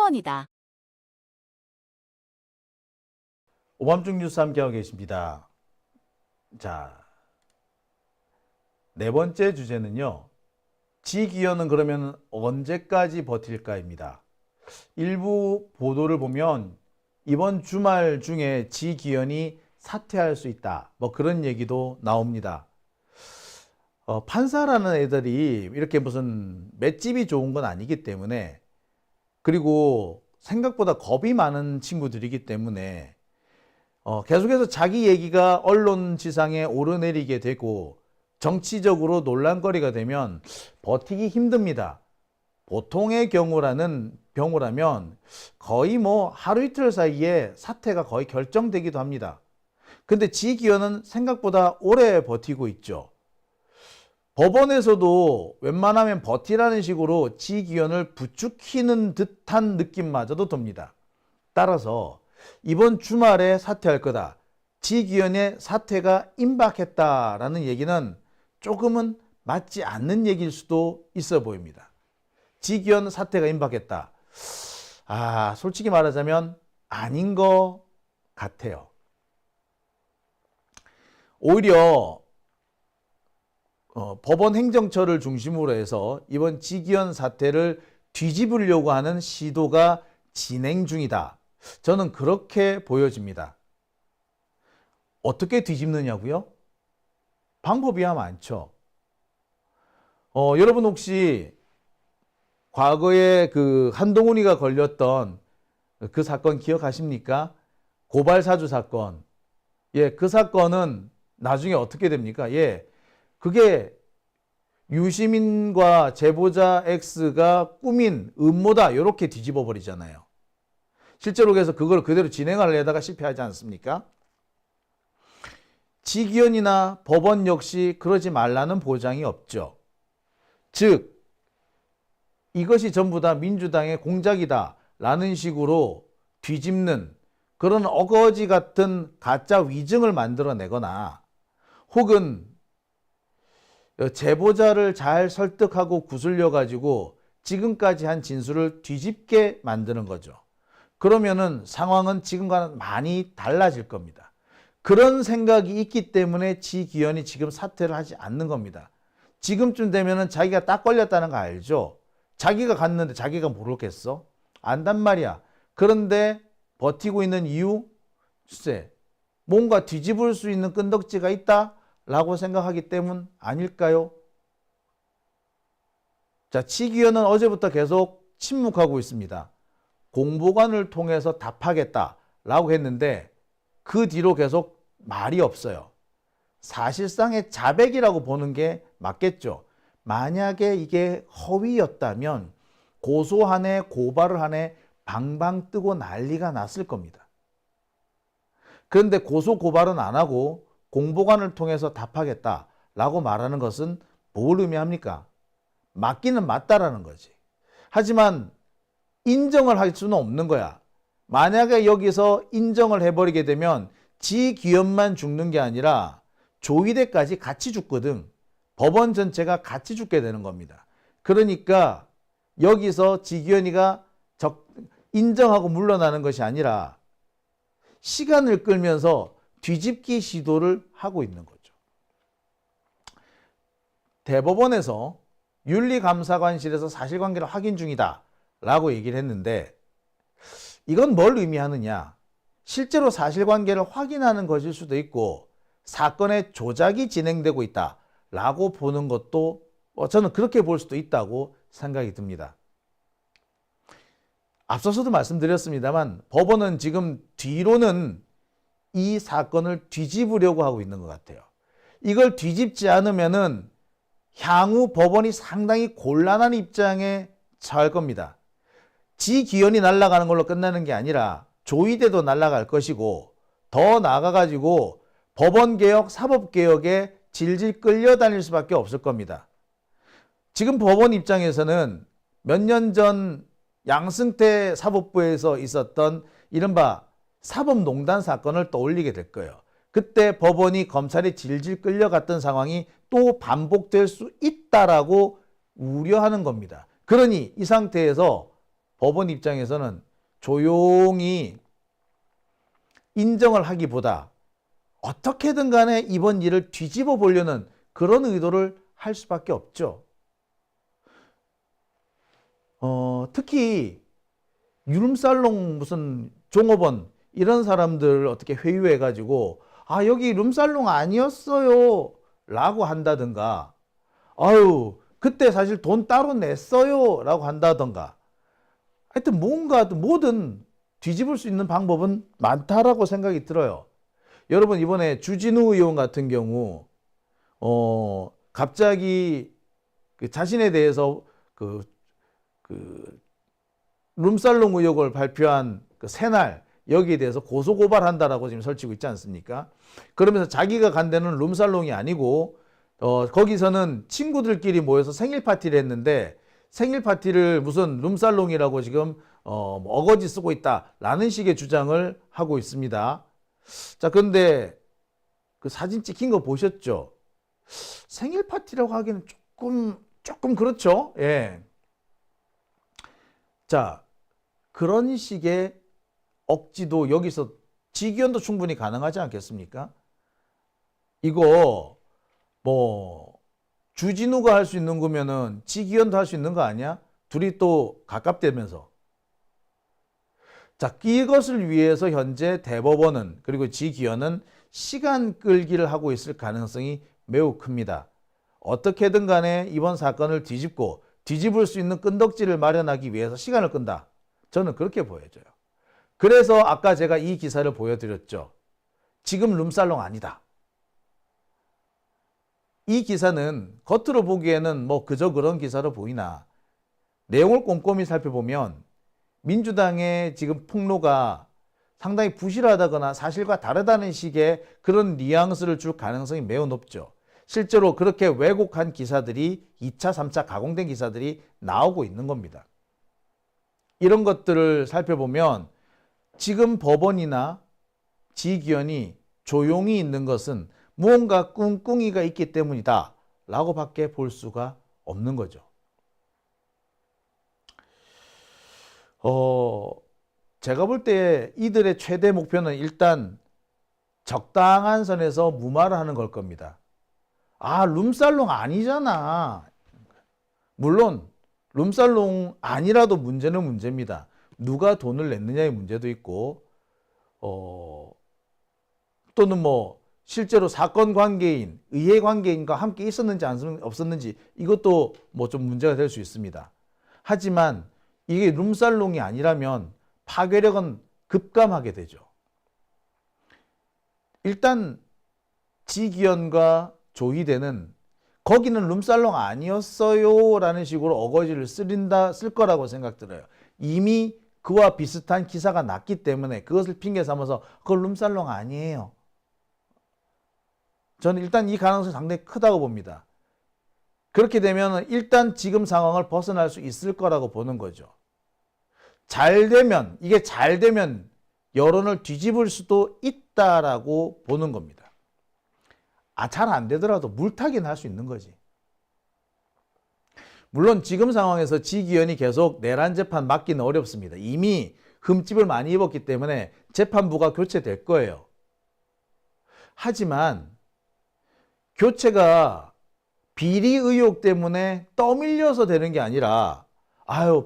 소원이다. 오밤중 뉴스 함께하고 계십니다. 자, 네 번째 주제는요. 지기현은 그러면 언제까지 버틸까입니다. 일부 보도를 보면 이번 주말 중에 지기현이 사퇴할 수 있다. 뭐 그런 얘기도 나옵니다. 판사라는 애들이 이렇게 무슨 맷집이 좋은 건 아니기 때문에, 그리고 생각보다 겁이 많은 친구들이기 때문에 계속해서 자기 얘기가 언론지상에 오르내리게 되고 정치적으로 논란거리가 되면 버티기 힘듭니다. 보통의 경우라면 거의 뭐 하루 이틀 사이에 사태가 거의 결정되기도 합니다. 근데 지기현은 생각보다 오래 버티고 있죠. 법원에서도 웬만하면 버티라는 식으로 지기현을 부추기는 듯한 느낌마저도 듭니다. 따라서 이번 주말에 사퇴할 거다, 지기현의 사퇴가 임박했다라는 얘기는 조금은 맞지 않는 얘기일 수도 있어 보입니다. 지기현 사퇴가 임박했다. 솔직히 말하자면 아닌 것 같아요. 오히려 법원 행정처를 중심으로 해서 이번 지기현 사태를 뒤집으려고 하는 시도가 진행 중이다. 저는 그렇게 보여집니다. 어떻게 뒤집느냐고요? 방법이야 많죠. 여러분 혹시 과거에 그 한동훈이가 걸렸던 그 사건 기억하십니까? 고발사주 사건. 예, 그 사건은 나중에 어떻게 됩니까? 예, 그게 유시민과 제보자 X가 꾸민 음모다, 이렇게 뒤집어 버리잖아요. 실제로 그래서 그걸 그대로 진행하려다가 실패하지 않습니까? 지기현이나 법원 역시 그러지 말라는 보장이 없죠. 즉, 이것이 전부 다 민주당의 공작이다 라는 식으로 뒤집는 그런 어거지 같은 가짜 위증을 만들어내거나, 혹은 제보자를 잘 설득하고 구슬려 가지고 지금까지 한 진술을 뒤집게 만드는 거죠. 그러면은 상황은 지금과는 많이 달라질 겁니다. 그런 생각이 있기 때문에 지기현이 지금 사퇴를 하지 않는 겁니다. 지금쯤 되면은 자기가 딱 걸렸다는 거 알죠? 자기가 갔는데 자기가 모르겠어? 안단 말이야. 그런데 버티고 있는 이유? 글쎄, 뭔가 뒤집을 수 있는 끈덕지가 있다? 라고 생각하기 때문 아닐까요? 자, 지기현은 어제부터 계속 침묵하고 있습니다. 공보관을 통해서 답하겠다라고 했는데 그 뒤로 계속 말이 없어요. 사실상의 자백이라고 보는 게 맞겠죠. 만약에 이게 허위였다면 고소하네, 고발을 하네, 방방 뜨고 난리가 났을 겁니다. 그런데 고소 고발은 안 하고 공보관을 통해서 답하겠다라고 말하는 것은 뭘 의미합니까? 맞기는 맞다라는 거지. 하지만 인정을 할 수는 없는 거야. 만약에 여기서 인정을 해버리게 되면 지기현만 죽는 게 아니라 조이대까지 같이 죽거든. 법원 전체가 같이 죽게 되는 겁니다. 그러니까 여기서 지기현이가 인정하고 물러나는 것이 아니라 시간을 끌면서 뒤집기 시도를 하고 있는 거죠. 대법원에서 윤리감사관실에서 사실관계를 확인 중이다 라고 얘기를 했는데, 이건 뭘 의미하느냐? 실제로 사실관계를 확인하는 것일 수도 있고 사건의 조작이 진행되고 있다 라고 보는 것도 저는 그렇게 볼 수도 있다고 생각이 듭니다. 앞서서도 말씀드렸습니다만 법원은 지금 뒤로는 이 사건을 뒤집으려고 하고 있는 것 같아요. 이걸 뒤집지 않으면은 향후 법원이 상당히 곤란한 입장에 처할 겁니다. 지기현이 날아가는 걸로 끝나는 게 아니라 조이대도 날아갈 것이고, 더 나아가가지고 법원개혁, 사법개혁에 질질 끌려다닐 수밖에 없을 겁니다. 지금 법원 입장에서는 몇 년 전 양승태 사법부에서 있었던 이른바 사법농단 사건을 떠올리게 될 거예요. 그때 법원이 검찰에 질질 끌려갔던 상황이 또 반복될 수 있다라고 우려하는 겁니다. 그러니 이 상태에서 법원 입장에서는 조용히 인정을 하기보다 어떻게든 간에 이번 일을 뒤집어 보려는 그런 의도를 할 수밖에 없죠. 특히 룸살롱 무슨 종업원 이런 사람들 어떻게 회유해가지고 여기 룸살롱 아니었어요 라고 한다든가 아유 그때 사실 돈 따로 냈어요 라고 한다든가 하여튼 뭔가 뭐든 뒤집을 수 있는 방법은 많다라고 생각이 들어요. 여러분 이번에 주진우 의원 같은 경우 갑자기 그 자신에 대해서 그 룸살롱 의혹을 발표한 그 새날 여기에 대해서 고소고발한다라고 지금 설치고 있지 않습니까? 그러면서 자기가 간 데는 룸살롱이 아니고 거기서는 친구들끼리 모여서 생일 파티를 했는데 생일 파티를 무슨 룸살롱이라고 지금 어거지 쓰고 있다라는 식의 주장을 하고 있습니다. 자, 그런데 그 사진 찍힌 거 보셨죠? 생일 파티라고 하기는 조금 그렇죠? 예. 자, 그런 식의 억지도 여기서 직위원도 충분히 가능하지 않겠습니까? 이거 뭐 주진우가 할 수 있는 거면은 직위원도 할 수 있는 거 아니야? 둘이 또 가깝다면서. 자, 이것을 위해서 현재 대법원은 그리고 직위원은 시간 끌기를 하고 있을 가능성이 매우 큽니다. 어떻게든 간에 이번 사건을 뒤집을 수 있는 끈덕지를 마련하기 위해서 시간을 끈다. 저는 그렇게 보여져요. 그래서 아까 제가 이 기사를 보여드렸죠. 지금 룸살롱 아니다. 이 기사는 겉으로 보기에는 뭐 그저 그런 기사로 보이나 내용을 꼼꼼히 살펴보면 민주당의 지금 폭로가 상당히 부실하다거나 사실과 다르다는 식의 그런 뉘앙스를 줄 가능성이 매우 높죠. 실제로 그렇게 왜곡한 기사들이 2차, 3차 가공된 기사들이 나오고 있는 겁니다. 이런 것들을 살펴보면 지금 법원이나 지기현이 조용히 있는 것은 무언가 꿍꿍이가 있기 때문이다 라고 밖에 볼 수가 없는 거죠. 제가 볼 때 이들의 최대 목표는 일단 적당한 선에서 무마를 하는 걸 겁니다. 룸살롱 아니잖아. 물론 룸살롱 아니라도 문제는 문제입니다. 누가 돈을 냈느냐의 문제도 있고 또는 뭐 실제로 사건 관계인, 의회 관계인과 함께 있었는지 없었는지 이것도 뭐 좀 문제가 될 수 있습니다. 하지만 이게 룸살롱이 아니라면 파괴력은 급감하게 되죠. 일단 지기현과 조희대는 거기는 rum살롱 아니었어요 라는 식으로 어거지를 쓸 거라고 생각 들어요. 이미 그와 비슷한 기사가 났기 때문에 그것을 핑계 삼아서 그건 룸살롱 아니에요. 저는 일단 이 가능성이 상당히 크다고 봅니다. 그렇게 되면 일단 지금 상황을 벗어날 수 있을 거라고 보는 거죠. 이게 잘 되면 여론을 뒤집을 수도 있다라고 보는 겁니다. 잘 안 되더라도 물타기는 할 수 있는 거지. 물론 지금 상황에서 지기현이 계속 내란 재판 맡기는 어렵습니다. 이미 흠집을 많이 입었기 때문에 재판부가 교체될 거예요. 하지만 교체가 비리 의혹 때문에 떠밀려서 되는 게 아니라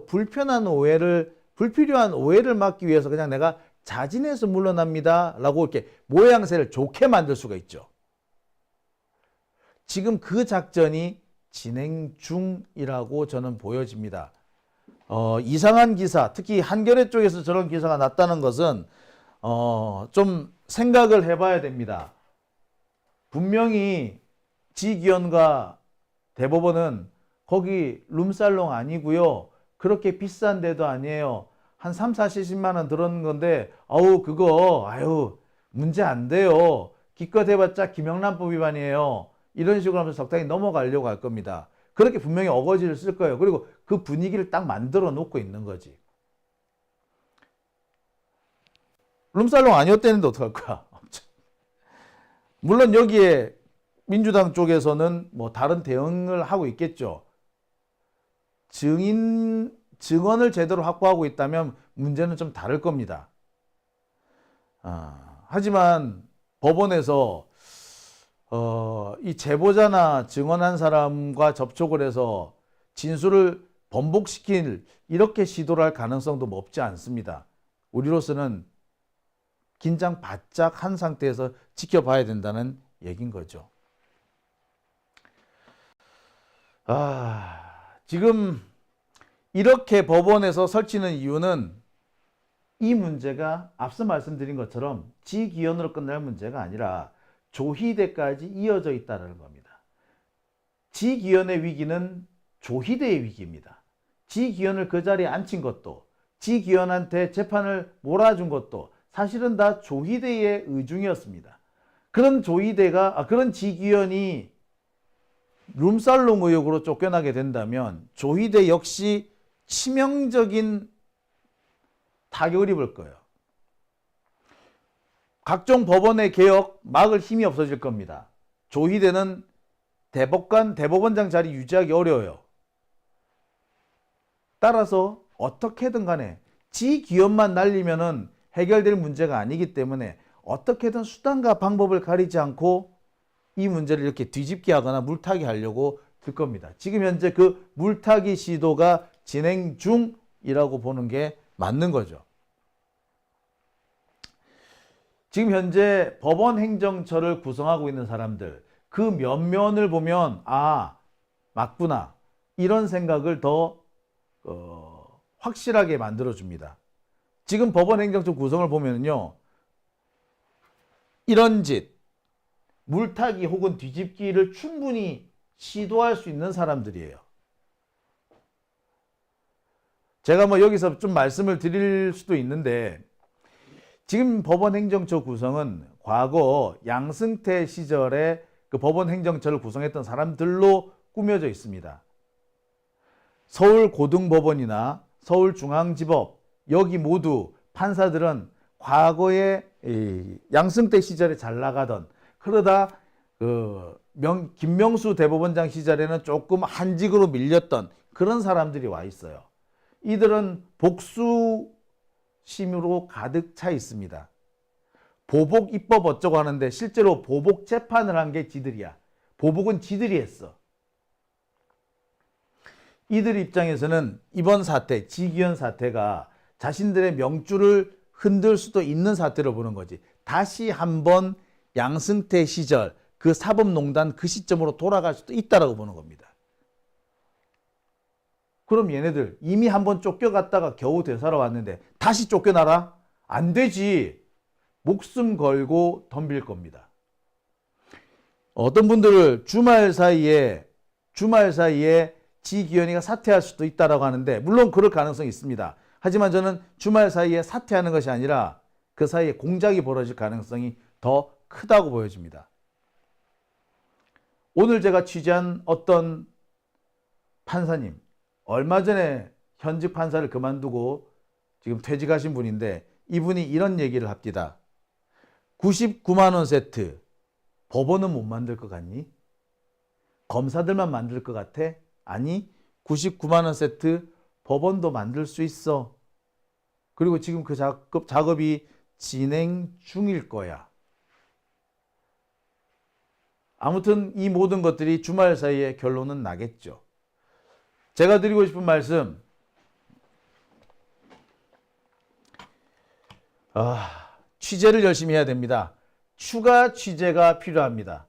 불필요한 오해를 막기 위해서 그냥 내가 자진해서 물러납니다 라고 이렇게 모양새를 좋게 만들 수가 있죠. 지금 그 작전이 진행 중이라고 저는 보여집니다. 이상한 기사, 특히 한겨레 쪽에서 저런 기사가 났다는 것은 좀 생각을 해봐야 됩니다. 분명히 지기현과 대법원은 거기 룸살롱 아니고요. 그렇게 비싼 데도 아니에요. 한 3, 40만 원 들었는 건데 그거 문제 안 돼요. 기껏 해봤자 김영란법 위반이에요. 이런 식으로 하면서 적당히 넘어가려고 할 겁니다. 그렇게 분명히 어거지를 쓸 거예요. 그리고 그 분위기를 딱 만들어 놓고 있는 거지. 룸살롱 아니었다는데 어떡할 거야. 물론 여기에 민주당 쪽에서는 뭐 다른 대응을 하고 있겠죠. 증인 증언을 제대로 확보하고 있다면 문제는 좀 다를 겁니다. 하지만 법원에서 이 제보자나 증언한 사람과 접촉을 해서 진술을 번복시킬 이렇게 시도를 할 가능성도 없지 않습니다. 우리로서는 긴장 바짝 한 상태에서 지켜봐야 된다는 얘기인 거죠. 지금 이렇게 법원에서 설치는 이유는 이 문제가 앞서 말씀드린 것처럼 지기현으로 끝날 문제가 아니라 조희대까지 이어져 있다는 겁니다. 지기현의 위기는 조희대의 위기입니다. 지기현을 그 자리에 앉힌 것도, 지기현한테 재판을 몰아준 것도 사실은 다 조희대의 의중이었습니다. 그런 그런 지기현이 룸살롱 의혹으로 쫓겨나게 된다면 조희대 역시 치명적인 타격을 입을 거예요. 각종 법원의 개혁 막을 힘이 없어질 겁니다. 조희대는 대법원장 자리 유지하기 어려워요. 따라서 어떻게든 간에 지기현만 날리면은 해결될 문제가 아니기 때문에 어떻게든 수단과 방법을 가리지 않고 이 문제를 이렇게 뒤집게 하거나 물타기 하려고 들 겁니다. 지금 현재 그 물타기 시도가 진행 중이라고 보는 게 맞는 거죠. 지금 현재 법원 행정처를 구성하고 있는 사람들, 그 면면을 보면 맞구나 이런 생각을 더 확실하게 만들어줍니다. 지금 법원 행정처 구성을 보면요, 이런 짓, 물타기 혹은 뒤집기를 충분히 시도할 수 있는 사람들이에요. 제가 여기서 좀 말씀을 드릴 수도 있는데, 지금 법원 행정처 구성은 과거 양승태 시절에 그 법원 행정처를 구성했던 사람들로 꾸며져 있습니다. 서울고등법원이나 서울중앙지법, 여기 모두 판사들은 과거에 양승태 시절에 잘 나가던, 그러다 김명수 대법원장 시절에는 조금 한직으로 밀렸던 그런 사람들이 와 있어요. 이들은 복수심으로 가득 차 있습니다. 보복 입법 어쩌고 하는데 실제로 보복 재판을 한 게 지들이야. 보복은 지들이 했어. 이들 입장에서는 이번 사태, 지기현 사태가 자신들의 명줄을 흔들 수도 있는 사태로 보는 거지. 다시 한번 양승태 시절 그 사법농단 그 시점으로 돌아갈 수도 있다라고 보는 겁니다. 그럼 얘네들 이미 한번 쫓겨갔다가 겨우 되살아왔는데 다시 쫓겨나라? 안 되지. 목숨 걸고 덤빌 겁니다. 어떤 분들을 주말 사이에 지기현이가 사퇴할 수도 있다라고 하는데, 물론 그럴 가능성이 있습니다. 하지만 저는 주말 사이에 사퇴하는 것이 아니라 그 사이에 공작이 벌어질 가능성이 더 크다고 보여집니다. 오늘 제가 취재한 어떤 판사님, 얼마 전에 현직 판사를 그만두고 지금 퇴직하신 분인데, 이분이 이런 얘기를 합니다. 99만 원 세트 법원은 못 만들 것 같니? 검사들만 만들 것 같아? 아니, 99만 원 세트 법원도 만들 수 있어. 그리고 지금 그 작업이 진행 중일 거야. 아무튼 이 모든 것들이 주말 사이에 결론은 나겠죠. 제가 드리고 싶은 말씀, 취재를 열심히 해야 됩니다. 추가 취재가 필요합니다.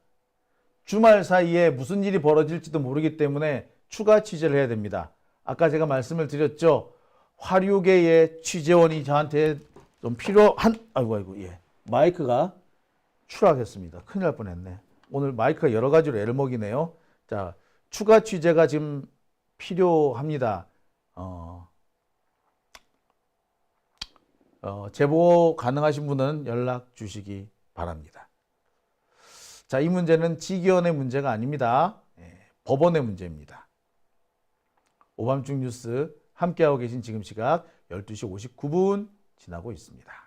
주말 사이에 무슨 일이 벌어질지도 모르기 때문에 추가 취재를 해야 됩니다. 아까 제가 말씀을 드렸죠. 화류계의 취재원이 저한테 좀 필요한, 마이크가 추락했습니다. 큰일 날 뻔했네. 오늘 마이크가 여러 가지로 애를 먹이네요. 자, 추가 취재가 지금 필요합니다. 제보 가능하신 분은 연락 주시기 바랍니다. 자, 이 문제는 지기현의 문제가 아닙니다. 법원의 문제입니다. 오밤중 뉴스 함께하고 계신 지금 시각 12시 59분 지나고 있습니다.